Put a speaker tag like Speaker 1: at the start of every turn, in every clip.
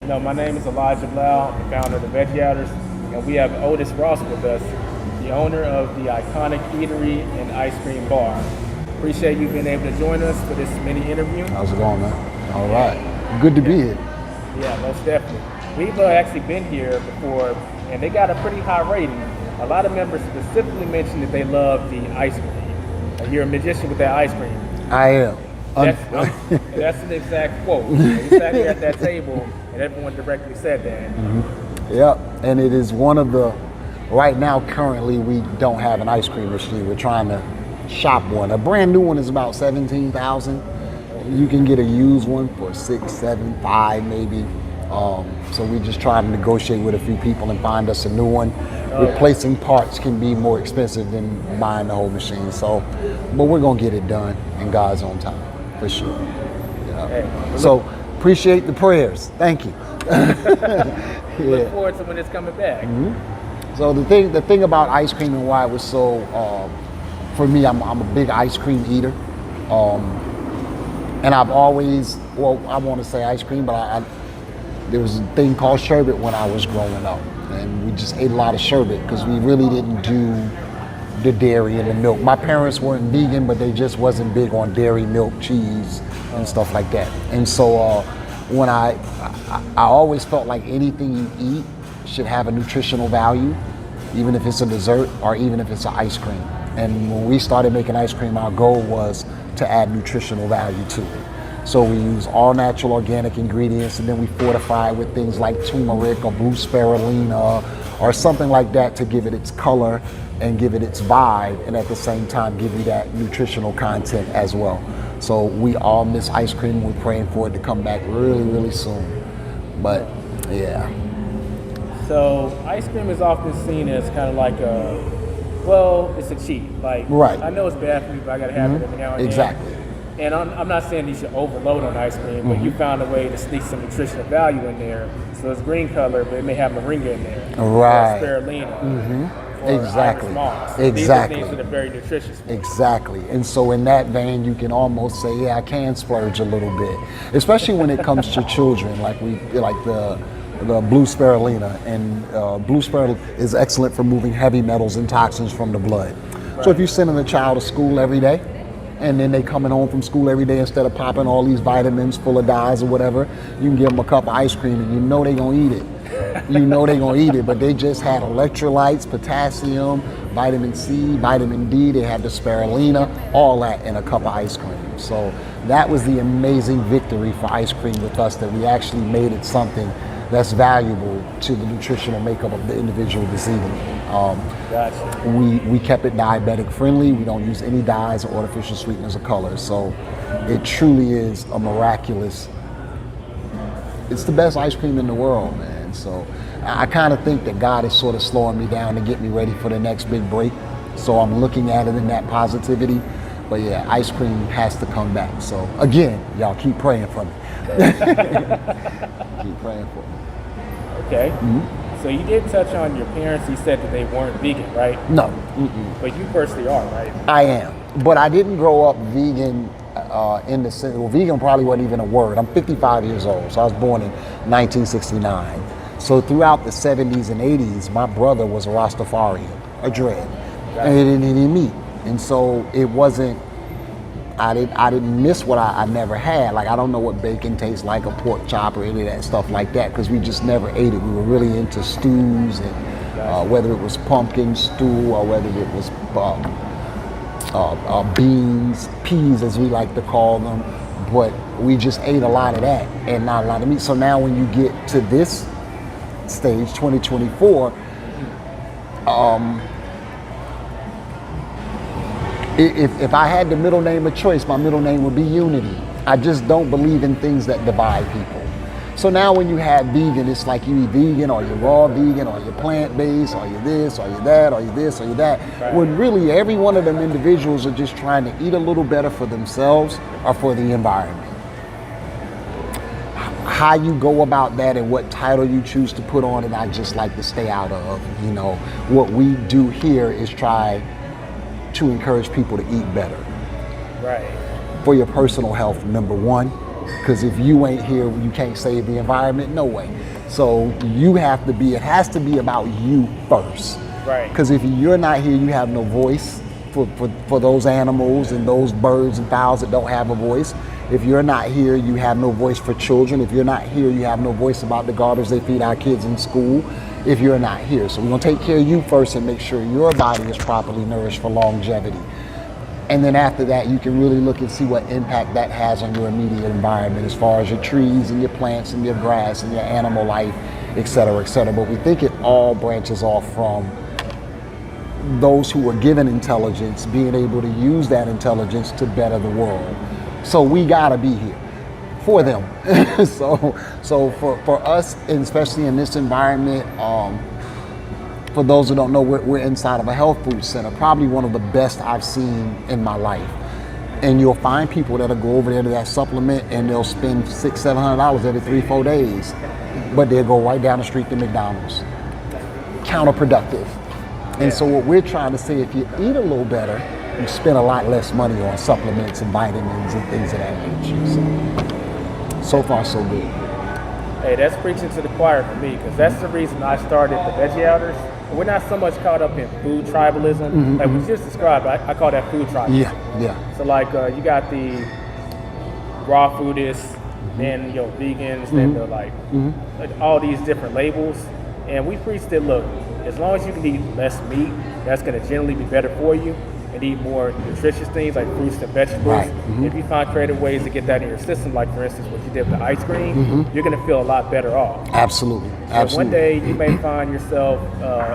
Speaker 1: My name is Elijah Bilel, the founder of the Veggie Outers, and we have Otis Ross with us, the owner of the iconic Eatery and ice cream bar. Appreciate you being able to join us for this mini interview.
Speaker 2: How's it going, man? All right. Good to be here.
Speaker 1: Yeah, most definitely. We've actually been here before, and they got a pretty high rating. A lot of members specifically mentioned that they love the ice cream. You're a magician with that ice cream.
Speaker 2: I am.
Speaker 1: That's an exact quote. We sat here at that table, and everyone directly said that.
Speaker 2: Mm-hmm. Yeah, and it is one of the, right now, currently, we don't have an ice cream machine. We're trying to shop one. A brand new one is about $17,000. You can get a used one for $6, $7, $5 maybe. So we just try to negotiate with a few people and find us a new one. Replacing parts can be more expensive than buying the whole machine. So, but we're gonna get it done in God's own time, for sure. Yeah.
Speaker 1: Hey,
Speaker 2: so appreciate the prayers. Thank you.
Speaker 1: Look forward to when it's coming back.
Speaker 2: Mm-hmm. So the thing about ice cream and why it was so, for me, I'm a big ice cream eater. And I've always, well, I want to say ice cream, but there was a thing called sherbet when I was growing up. And we just ate a lot of sherbet because we really didn't do the dairy and the milk. My parents weren't vegan, but they just wasn't big on dairy, milk, cheese, and stuff like that. And so when I always felt like anything you eat should have a nutritional value, even if it's a dessert or even if it's an ice cream. And when we started making ice cream, our goal was to add nutritional value to it. So we use all natural organic ingredients, and then we fortify it with things like turmeric or blue spirulina or something like that to give it its color and give it its vibe, and at the same time give you that nutritional content as well. So we all miss ice cream. We're praying for it to come back really, really soon. But yeah.
Speaker 1: So ice cream is often seen as kind of like it's a cheat. Like,
Speaker 2: right.
Speaker 1: I know it's bad for you, but I gotta have it every now and then.
Speaker 2: Exactly.
Speaker 1: And I'm not saying you should overload on ice cream, but you found a way to sneak some nutritional value in there. So it's green color, but it may have moringa in there.
Speaker 2: Right.
Speaker 1: Or spirulina. Or
Speaker 2: exactly.
Speaker 1: Iris moss.
Speaker 2: Exactly.
Speaker 1: These are things that are very nutritious.
Speaker 2: Exactly. And so in that vein, you can almost say, yeah, I can splurge a little bit, especially when it comes to children, like the blue spirulina. And blue spirulina is excellent for moving heavy metals and toxins from the blood. Right. So if you're sending a child to school every day, and then they coming home from school every day, instead of popping all these vitamins full of dyes or whatever, you can give them a cup of ice cream and you know they're gonna eat it. You know they're gonna eat it, but they just had electrolytes, potassium, vitamin C, vitamin D, they had the spirulina, all that in a cup of ice cream. So that was the amazing victory for ice cream with us, that we actually made it something that's valuable to the nutritional makeup of the individual this evening.
Speaker 1: Gotcha.
Speaker 2: We kept it diabetic friendly. We don't use any dyes or artificial sweeteners or colors. So it truly is a miraculous, it's the best ice cream in the world, man. So I kind of think that God is sort of slowing me down to get me ready for the next big break. So I'm looking at it in that positivity. But yeah, ice cream has to come back. So again, y'all keep praying for me. Keep praying for me.
Speaker 1: Okay. Mm-hmm. So you did touch on your parents. You said that they weren't vegan, right?
Speaker 2: No.
Speaker 1: But you personally are, right?
Speaker 2: I am. But I didn't grow up vegan in the sense, well, vegan probably wasn't even a word. I'm 55 years old, so I was born in 1969. So throughout the 70s and 80s, my brother was a Rastafarian, a dread, and he didn't eat meat. And so it wasn't, I didn't miss what I never had. Like, I don't know what bacon tastes like, a pork chop or any of that stuff like that, because we just never ate it. We were really into stews, and whether it was pumpkin stew or whether it was beans, peas as we like to call them. But we just ate a lot of that and not a lot of meat. So now when you get to this stage, 2024, if I had the middle name of choice, my middle name would be Unity. I just don't believe in things that divide people. So now when you have vegan, it's like you eat vegan, or you're raw vegan, or you're plant-based, or you're this, or you're that, or you're this, or you're that. Right. When really every one of them individuals are just trying to eat a little better for themselves or for the environment. How you go about that and what title you choose to put on it, I just like to stay out of. You know, what we do here is try to encourage people to eat better.
Speaker 1: Right.
Speaker 2: For your personal health, number one, Because if you ain't here, you can't save the environment. No way. So you have to be. It has to be about you first.
Speaker 1: Right.
Speaker 2: Because if you're not here, you have no voice for those animals and those birds and fowls that don't have a voice. If you're not here, you have no voice for children. If you're not here, you have no voice about the garbage they feed our kids in school. If you're not here. So we're gonna take care of you first and make sure your body is properly nourished for longevity. And then after that, you can really look and see what impact that has on your immediate environment as far as your trees and your plants and your grass and your animal life, et cetera, et cetera. But we think it all branches off from those who are given intelligence being able to use that intelligence to better the world. So we gotta be here for them. so for us, and especially in this environment, for those who don't know, we're inside of a health food center, probably one of the best I've seen in my life. And you'll find people that'll go over there to that supplement and they'll spend $600-700 every 3-4 days, but they'll go right down the street to McDonald's. Counterproductive. And so what we're trying to say, if you eat a little better, you spend a lot less money on supplements and vitamins and things of that nature. So far, so good.
Speaker 1: Hey, that's preaching to the choir for me, because that's the reason I started the Veggie Outers. We're not so much caught up in food tribalism. Like we just described, I call that food tribalism.
Speaker 2: Yeah.
Speaker 1: So like you got the raw foodists, then vegans, then the like all these different labels. And we preach that, look, as long as you can eat less meat, that's going to generally be better for you, and eat more nutritious things like fruits and vegetables.
Speaker 2: Right.
Speaker 1: If you find creative ways to get that in your system, like for instance what you did with the ice cream, you're going to feel a lot better off.
Speaker 2: Absolutely.
Speaker 1: So one day you may find yourself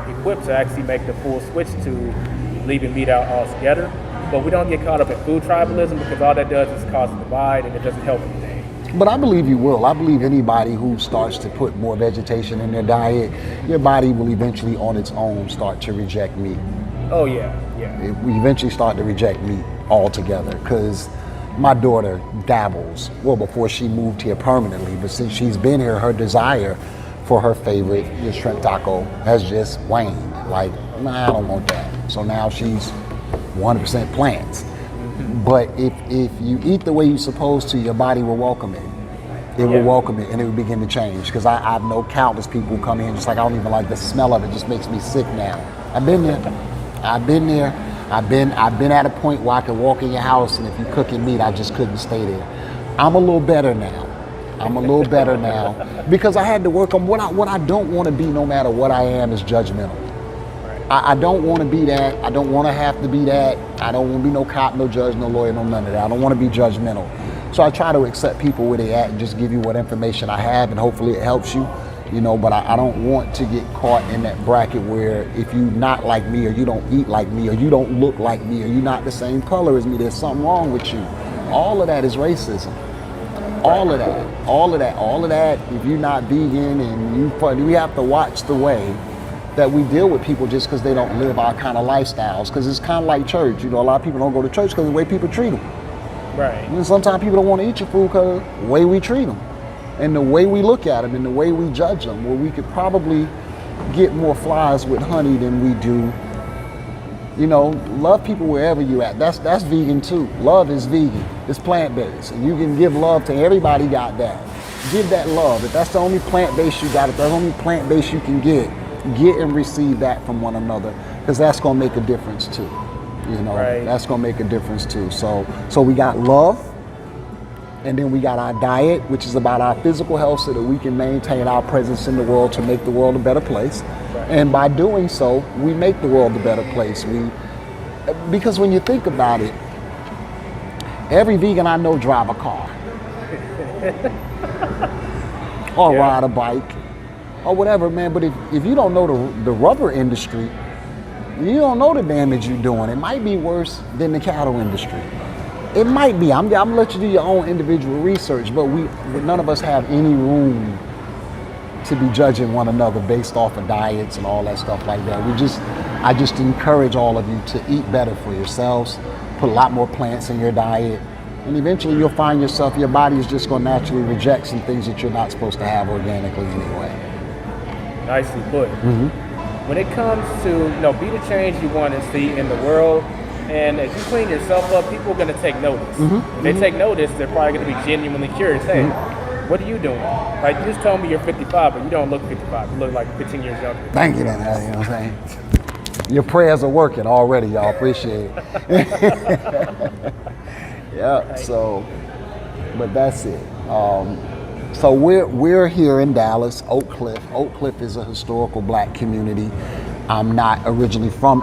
Speaker 1: equipped to actually make the full switch to leaving meat out altogether. But we don't get caught up in food tribalism, because all that does is cause a divide and it doesn't help anything.
Speaker 2: But I believe you will. I believe anybody who starts to put more vegetation in their diet, your body will eventually on its own start to reject meat.
Speaker 1: Oh yeah.
Speaker 2: We eventually start to reject meat altogether, because my daughter dabbles, well, before she moved here permanently, but since she's been here, her desire for her favorite, the shrimp taco, has just waned. Like, nah, I don't want that. So now she's 100% plants. But if you eat the way you're supposed to, your body will welcome it. It will welcome it, and it will begin to change. Because I know countless people who come in just like, I don't even like the smell of it, just makes me sick now. I've been there. I've been at a point where I could walk in your house, and if you're cooking meat, I just couldn't stay there. I'm a little better now. Because I had to work on what I don't want to be, no matter what I am, is judgmental. I don't want to be that. I don't want to have to be that. I don't want to be no cop, no judge, no lawyer, no none of that. I don't want to be judgmental. So I try to accept people where they at and just give you what information I have, and hopefully it helps you. But I don't want to get caught in that bracket where if you not like me, or you don't eat like me, or you don't look like me, or you're not the same color as me, there's something wrong with you. All of that is racism. All of that. If you're not vegan, and we have to watch the way that we deal with people just because they don't live our kind of lifestyles. Because it's kind of like church. A lot of people don't go to church because of the way people treat them.
Speaker 1: Right.
Speaker 2: And sometimes people don't want to eat your food because of the way we treat them, and the way we look at them, and the way we judge them, where we could probably get more flies with honey than we do. Love people wherever you at. That's vegan too. Love is vegan. It's plant-based. And you can give love to everybody. Got that. Give that love. If that's the only plant-based you got, if that's the only plant-based you can get and receive that from one another, because that's going to make a difference too.
Speaker 1: Right.
Speaker 2: That's going to make a difference too. So we got love, and then we got our diet, which is about our physical health, so that we can maintain our presence in the world to make the world a better place. Right. And by doing so, we make the world a better place. Because when you think about it, every vegan I know drive a car or ride a bike or whatever, man. But if you don't know the rubber industry, you don't know the damage you're doing. It might be worse than the cattle industry. It might be. I'm gonna let you do your own individual research, but none of us have any room to be judging one another based off of diets and all that stuff like that. I just encourage all of you to eat better for yourselves, put a lot more plants in your diet, and eventually you'll find yourself, your body is just gonna naturally reject some things that you're not supposed to have organically anyway.
Speaker 1: Nicely put. When it comes to be the change you want to see in the world, And as you clean yourself up, people are going to take notice. When they take notice, they're probably going to be genuinely curious. Hey, what are you doing? Like, you just told me you're 55, but you don't look 55. You look like 15 years younger.
Speaker 2: Thank you, man. You know what I'm saying? Your prayers are working already, y'all. Appreciate it. Yeah. So, but that's it. So we're here in Dallas, Oak Cliff. Oak Cliff is a historical black community. I'm not originally from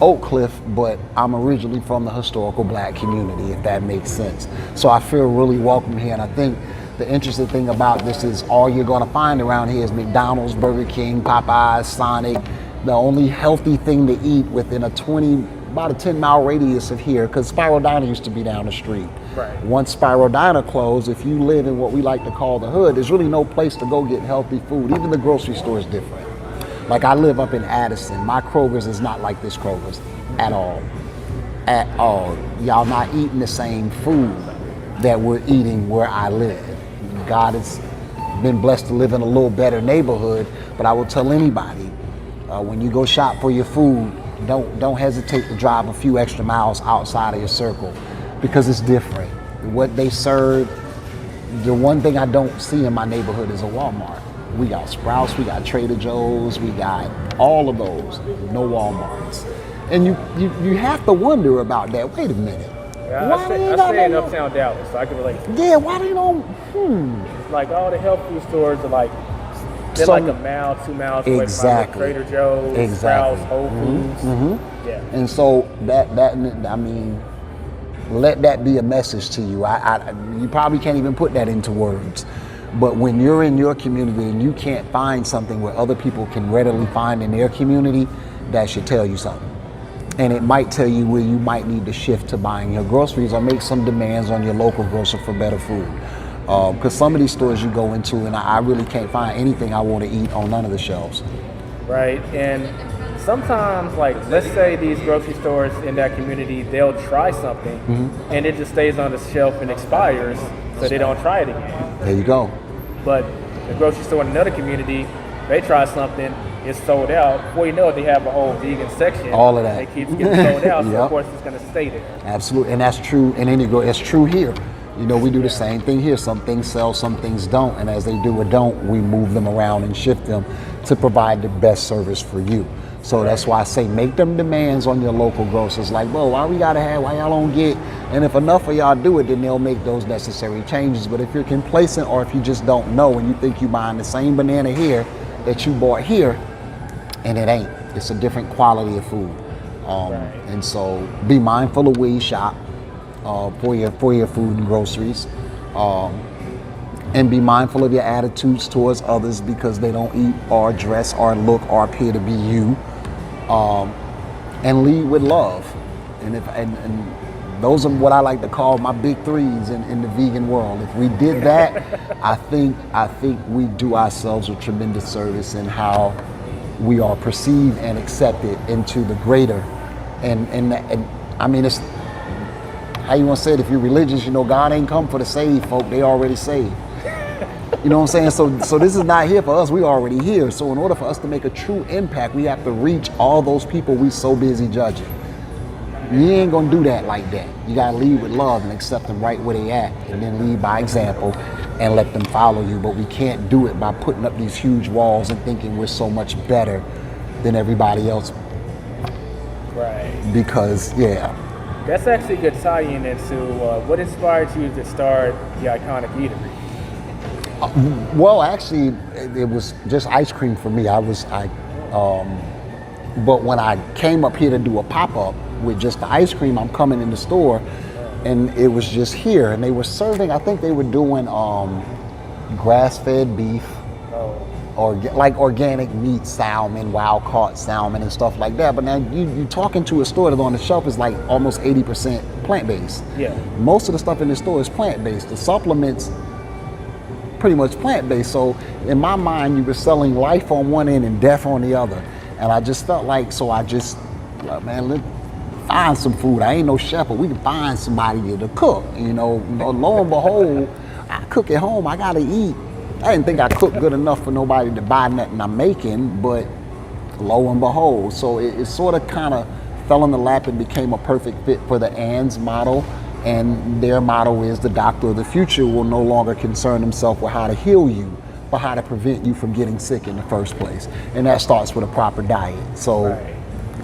Speaker 2: Oak Cliff, but I'm originally from the historical black community, if that makes sense. So I feel really welcome here, and I think the interesting thing about this is all you're gonna find around here is McDonald's, Burger King, Popeyes, Sonic. The only healthy thing to eat within about a 10-mile radius of here, because Spiral Diner used to be down the street.
Speaker 1: Right.
Speaker 2: Once Spiral Diner closed, if you live in what we like to call the hood, there's really no place to go get healthy food. Even the grocery store is different. Like, I live up in Addison. My Kroger's is not like this Kroger's at all. At all. Y'all not eating the same food that we're eating where I live. God has been blessed to live in a little better neighborhood, but I will tell anybody, when you go shop for your food, don't hesitate to drive a few extra miles outside of your circle, because it's different. What they serve, the one thing I don't see in my neighborhood is a Walmart. We got Sprouts, we got Trader Joe's, we got all of those, no Walmarts. And you have to wonder about that. Wait a minute.
Speaker 1: Yeah, I stay in Uptown Dallas, so I can relate.
Speaker 2: Yeah, why do you don't?
Speaker 1: Like, all the health food stores are like, they're like a mile, 2 miles away from like Trader Joe's, Sprouts, Whole Foods. Yeah.
Speaker 2: And so that I mean, let that be a message to you. You probably can't even put that into words. But when you're in your community and you can't find something where other people can readily find in their community, that should tell you something. And it might tell you where you might need to shift to buying your groceries or make some demands on your local grocer for better food. Because some of these stores you go into and I really can't find anything I want to eat on none of the shelves.
Speaker 1: Right, and sometimes, like, let's say these grocery stores in that community, they'll try something and it just stays on the shelf and expires, so they don't try it again.
Speaker 2: There you go.
Speaker 1: But the grocery store in another community, they try something, it's sold out. Before you know it, they have a whole vegan section.
Speaker 2: All of that.
Speaker 1: It keeps getting sold out, so of course it's going to stay there.
Speaker 2: Absolutely, and that's true in any grocery. It's true here. You know, we do the same thing here. Some things sell, some things don't, and as they do or don't, we move them around and shift them to provide the best service for you. So that's why I say make them demands on your local grocers. Like, well, why y'all don't get? And if enough of y'all do it, then they'll make those necessary changes. But if you're complacent or if you just don't know and you think you're buying the same banana here that you bought here, and it ain't. It's a different quality of food. And so be mindful of where you shop for your food and groceries. And be mindful of your attitudes towards others because they don't eat or dress or look or appear to be you. And lead with love. And those are what I like to call my big threes in the vegan world. If we did that, I think we do ourselves a tremendous service in how we are perceived and accepted into the greater. And I mean, it's how you want to say it. If you're religious, you know God ain't come for the saved folk. They already saved. You know what I'm saying? So this is not here for us. We already here. So in order for us to make a true impact, we have to reach all those people we so busy judging. You ain't gonna do that like that. You gotta lead with love and accept them right where they at, and then lead by example and let them follow you. But we can't do it by putting up these huge walls and thinking we're so much better than everybody else.
Speaker 1: Right.
Speaker 2: Because, yeah.
Speaker 1: That's actually a good tie-in into what inspired you to start the iconic eatery.
Speaker 2: Well, actually, it was just ice cream for me. But when I came up here to do a pop-up with just the ice cream, I'm coming in the store, and it was just here, and they were serving. I think they were doing grass-fed beef, or like organic meat, salmon, wild-caught salmon, and stuff like that. But now you talking to a store that on the shelf is like almost 80% plant-based.
Speaker 1: Yeah.
Speaker 2: Most of the stuff in the store is plant-based. The supplements, pretty much plant-based. So in my mind, you were selling life on one end and death on the other. And I just felt like, let's find some food. I ain't no chef, but we can find somebody to cook. You know, lo and behold, I cook at home. I gotta eat. I didn't think I cooked good enough for nobody to buy nothing I'm making, but lo and behold. So it sort of kind of fell in the lap and became a perfect fit for the Ann's model. And their motto is the doctor of the future will no longer concern himself with how to heal you, but how to prevent you from getting sick in the first place. And that starts with a proper diet. So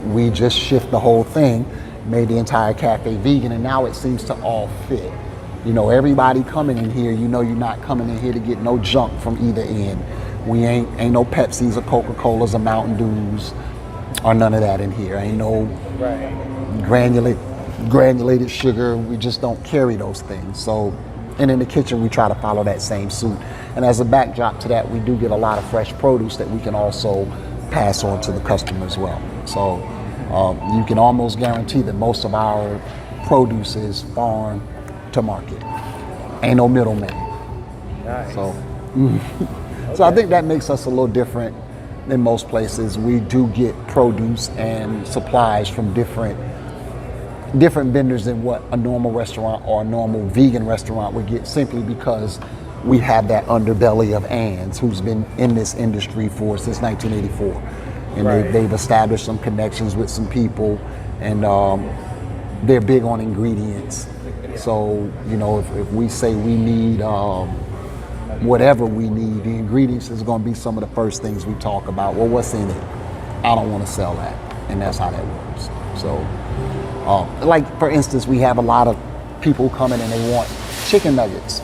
Speaker 2: we just shift the whole thing, made the entire cafe vegan, and now it seems to all fit. You know, everybody coming in here, you know you're not coming in here to get no junk from either end. We ain't no Pepsis or Coca-Colas or Mountain Dews or none of that in here. Ain't no granulated sugar. We just don't carry those things. So, and in the kitchen, we try to follow that same suit. And as a backdrop to that, we do get a lot of fresh produce that we can also pass on to the customer as well. So you can almost guarantee that most of our produce is farm to market. Ain't no middleman.
Speaker 1: Nice.
Speaker 2: So, so I think that makes us a little different than most places. We do get produce and supplies from different vendors than what a normal restaurant or a normal vegan restaurant would get, simply because we have that underbelly of Ann's, who's been in this industry since 1984. And they've established some connections with some people, and they're big on ingredients. So, you know, if we say we need whatever we need, the ingredients is going to be some of the first things we talk about. Well, what's in it? I don't want to sell that. And that's how that works. So, like, for instance, we have a lot of people coming and they want chicken nuggets.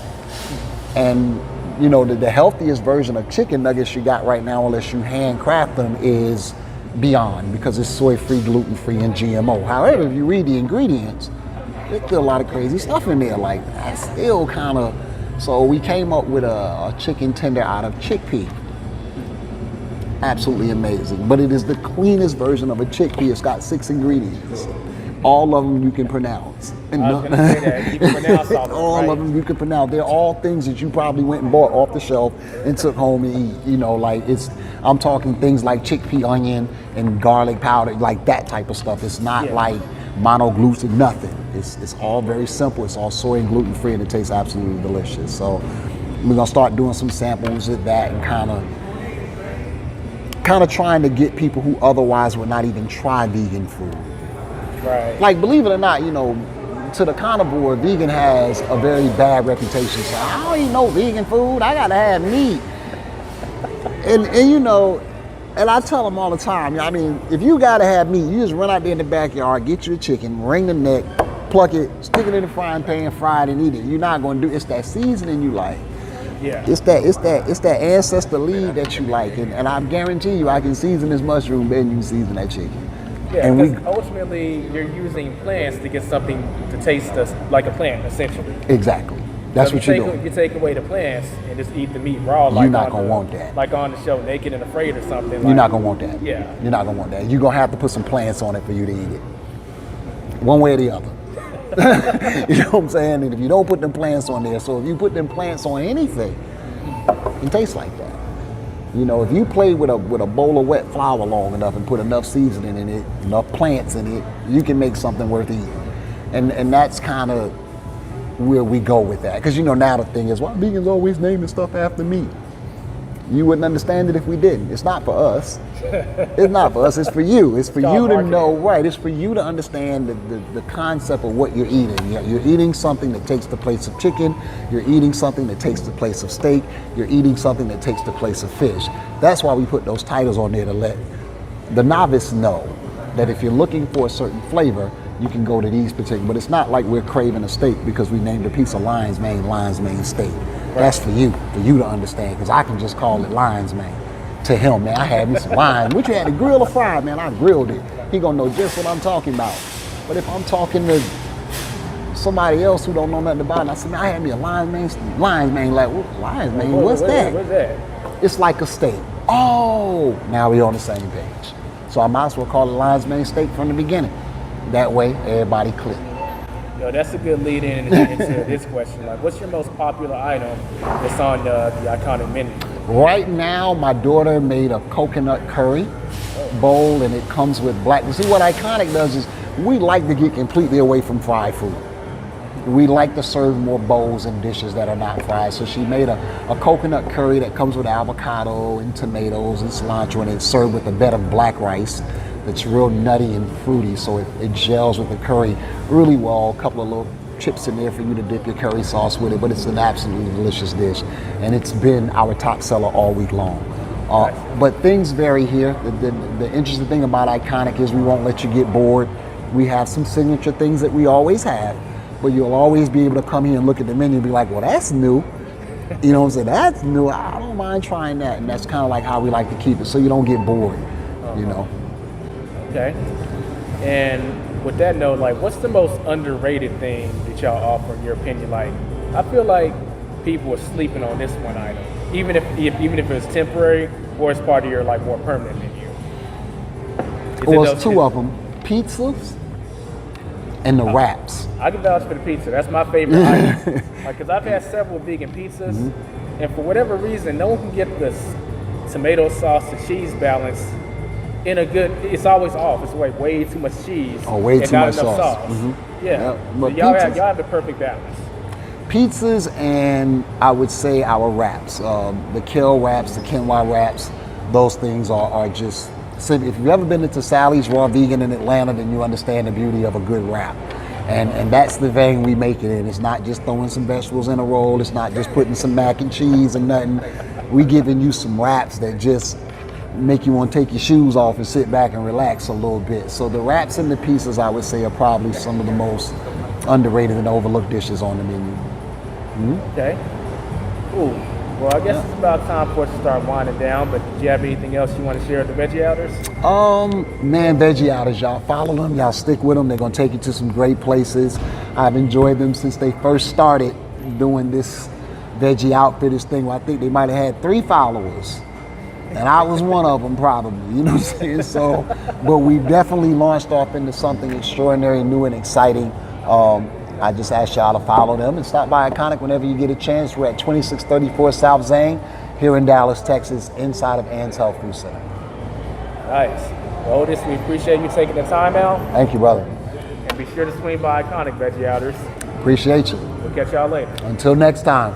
Speaker 2: And, you know, the healthiest version of chicken nuggets you got right now, unless you handcraft them, is Beyond, because it's soy-free, gluten-free, and GMO. However, if you read the ingredients, there's still a lot of crazy stuff in there. Like, that's still kind of... So we came up with a chicken tender out of chickpea. Absolutely amazing. But it is the cleanest version of a chickpea. It's got 6 ingredients. All of them you can pronounce.
Speaker 1: I was going to say that. You can pronounce all of them,
Speaker 2: all of them you can pronounce. They're all things that you probably went and bought off the shelf and took home and eat. You know, like I'm talking things like chickpea onion and garlic powder, like that type of stuff. It's not like monogluten, nothing. It's all very simple. It's all soy and gluten free, and it tastes absolutely delicious. So we're gonna start doing some samples of that and kind of trying to get people who otherwise would not even try vegan food.
Speaker 1: Right.
Speaker 2: Like, believe it or not, you know, to the carnivore, vegan has a very bad reputation. So I don't eat no vegan food. I gotta have meat. And you know, and I tell them all the time, I mean, if you gotta have meat, you just run out there in the backyard, get you a chicken, wring the neck, pluck it, stick it in the frying pan, fry it, and eat it. You're not gonna do it's that seasoning you like.
Speaker 1: Yeah.
Speaker 2: It's that ancestor lead that you like, and I guarantee you, I can season this mushroom better than you season that chicken.
Speaker 1: Yeah, because ultimately you're using plants to get something to taste like a plant, essentially.
Speaker 2: Exactly. That's what you're doing.
Speaker 1: If you take away the plants and just eat the meat raw,
Speaker 2: you're not gonna want that.
Speaker 1: Like on the show Naked and Afraid or something.
Speaker 2: You're not gonna want that.
Speaker 1: Yeah.
Speaker 2: You're not gonna want that. You're gonna have to put some plants on it for you to eat it. One way or the other. You know what I'm saying? And if you don't put them plants on there, so if you put them plants on anything, it tastes like that. You know, if you play with a bowl of wet flour long enough and put enough seasoning in it, enough plants in it, you can make something worth eating. And that's kind of where we go with that. Because, you know, now the thing is, why vegans always naming stuff after meat? You wouldn't understand it if we didn't. It's not for us. It's not for us. It's for you. It's for you to know, right? It's for you to understand the concept of what you're eating. You're eating something that takes the place of chicken. You're eating something that takes the place of steak. You're eating something that takes the place of fish. That's why we put those titles on there, to let the novice know that if you're looking for a certain flavor, you can go to these particular. But it's not like we're craving a steak because we named a piece of lion's mane steak. That's for you to understand, because I can just call it lion's mane. To him, man, I had me some lions. What you had to grill or fry, man? I grilled it. He gonna know just what I'm talking about. But if I'm talking to somebody else who don't know nothing about it, I said, man, I had me a lion's mane. Like, what, lion's mane? What's that?
Speaker 1: What's that?
Speaker 2: It's like a steak. Oh, now we on the same page. So I might as well call it lion's mane steak from the beginning. That way, everybody click.
Speaker 1: Yo, that's a good lead in into this question. Like, what's your most popular item that's on the iconic menu?
Speaker 2: Right now, my daughter made a coconut curry bowl, and it comes with black. You see, what Iconic does is we like to get completely away from fried food. We like to serve more bowls and dishes that are not fried. So she made a coconut curry that comes with avocado and tomatoes and cilantro, and it's served with a bed of black rice. that's real nutty and fruity, so it gels with the curry really well. A couple of little chips in there for you to dip your curry sauce with it, but it's an absolutely delicious dish, and it's been our top seller all week long. But things vary here. The interesting thing about Iconic is we won't let you get bored. We have some signature things that we always have, but you'll always be able to come here and look at the menu and be like, well, that's new. You know what I'm saying? That's new. I don't mind trying that. And that's kind of like how we like to keep it, so you don't get bored, you know.
Speaker 1: Okay. And with that note, like, what's the most underrated thing that y'all offer in your opinion? Like, I feel like people are sleeping on this one item, even if it's temporary or it's part of your like more permanent menu.
Speaker 2: Well, it's two of them: pizzas and the wraps.
Speaker 1: I can vouch for the pizza. That's my favorite item. Like, cause I've had several vegan pizzas, and for whatever reason, no one can get this tomato sauce to cheese balance in a good. It's always off. It's like way too much cheese.
Speaker 2: Oh, way
Speaker 1: and
Speaker 2: too
Speaker 1: not
Speaker 2: much
Speaker 1: enough
Speaker 2: sauce.
Speaker 1: Yeah,
Speaker 2: But
Speaker 1: so y'all
Speaker 2: pizzas-
Speaker 1: have the perfect balance.
Speaker 2: Pizzas and I would say our wraps, the kale wraps, the quinoa wraps, those things are just simple. If you've ever been into Sally's Raw Vegan in Atlanta, then you understand the beauty of a good wrap. And that's the vein we make it in. It's not just throwing some vegetables in a roll. It's not just putting some mac and cheese and nothing. We giving you some wraps that just make you want to take your shoes off and sit back and relax a little bit. So the wraps and the pizzas, I would say, are probably some of the most underrated and overlooked dishes on the menu.
Speaker 1: Okay. Cool. Well, I guess it's about time for us to start winding down, but do you have anything else you want to share with the Veggie Outers?
Speaker 2: Man, Veggie Outers, y'all follow them, y'all stick with them. They're gonna take you to some great places. I've enjoyed them since they first started doing this Veggie Outfitters thing. Well, I think they might have had 3 followers, and I was one of them probably, you know what I'm saying? So, but we definitely launched off into something extraordinary, new and exciting. I just ask y'all to follow them and stop by Iconic whenever you get a chance. We're at 2634 South Zane here in Dallas, Texas, inside of Ann's Health Food Center.
Speaker 1: Nice. Well, Otis, we appreciate you taking the time out.
Speaker 2: Thank you, brother.
Speaker 1: And be sure to swing by Iconic, Veggie Outers.
Speaker 2: Appreciate you.
Speaker 1: We'll catch y'all later.
Speaker 2: Until next time.